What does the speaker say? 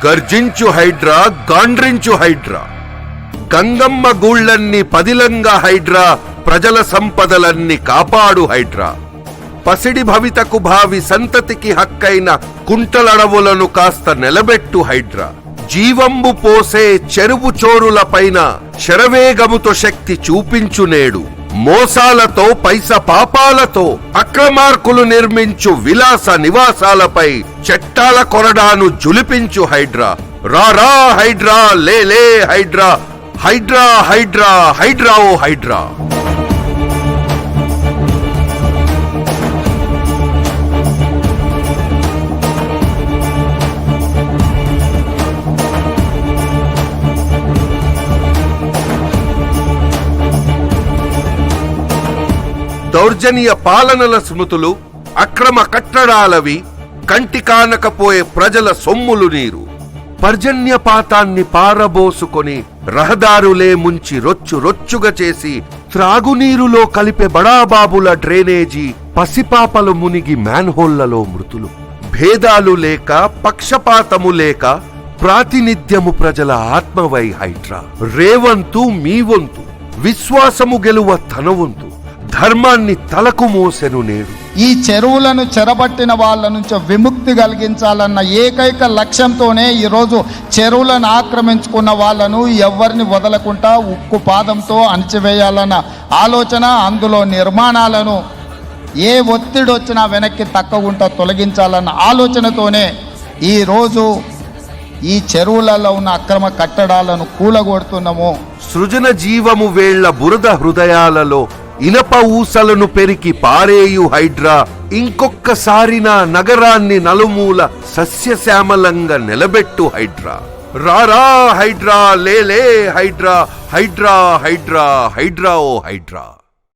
గర్జించు హైడ్రా, గాండ్రించు హైడ్రా. గంగమ్మ గూళ్ళన్ని పదిలంగా హైడ్రా, ప్రజల సంపదలన్ని కాపాడు హైడ్రా. పసిడి భవితకు భావి సంతతికి హక్కైన కుంటలడవులను కాస్త నిలబెట్టు హైడ్రా. జీవంబు పోసే చెరువు చోరులపైన శరవేగముతో శక్తి చూపించునేడు. మోసాలతో పైస పాపాలతో అక్రమార్కులు నిర్మించు విలాస నివాసాలపై చట్టాల కొరడాను జులిపించు హైడ్రా. రారా హైడ్రా, లేలే హైడ్రా, హైడ్రా హైడ్రా హైడ్రా ఓ హైడ్రా. దౌర్జన్య పాలనల స్మృతులు, అక్రమ కట్టడాలవి, కంటి కానకపోయే ప్రజల సొమ్ములు నీరు. పర్జన్యపాతాన్ని పారబోసుకొని రహదారులే ముంచి రొచ్చు రొచ్చుగా చేసి త్రాగునీరులో కలిపే బడాబాబుల డ్రైనేజీ, పసిపాపలు మునిగి మ్యాన్హోళ్లలో మృతులు. భేదాలు లేక, పక్షపాతము లేక ప్రాతినిధ్యము ప్రజల ఆత్మవై హైడ్రా. రేవంతు మీ వంతు, విశ్వాసము గెలువ తన వంతు, ధర్మాన్ని తలకు మోసెను నేడు. ఈ చెరువులను చెరబట్టిన వాళ్ళ నుంచి విముక్తి కలిగించాలన్న ఏకైక లక్ష్యంతోనే ఈరోజు చెరువులను ఆక్రమించుకున్న వాళ్ళను ఎవరిని వదలకుండా ఉక్కు పాదంతో అణచివేయాలన్న ఆలోచన, అందులో నిర్మాణాలను ఏ ఒత్తిడి వచ్చినా వెనక్కి తక్కకుండా తొలగించాలన్న ఆలోచనతోనే ఈరోజు ఈ చెరువులలో ఉన్న అక్రమ కట్టడాలను కూలగొడుతున్నాము. సృజన జీవము వేళ్ల బురద హృదయాలలో ఇనప ఊసలను పెరికి పారేయు హైడ్రా. ఇంకొక్కసారి నా నగరాన్ని నలుమూల సస్యశ్యామలంగా నిలబెట్టు హైడ్రా. రారా హైడ్రా, లేలే హైడ్రా, హైడ్రా హైడ్రా హైడ్రా ఓ హైడ్రా.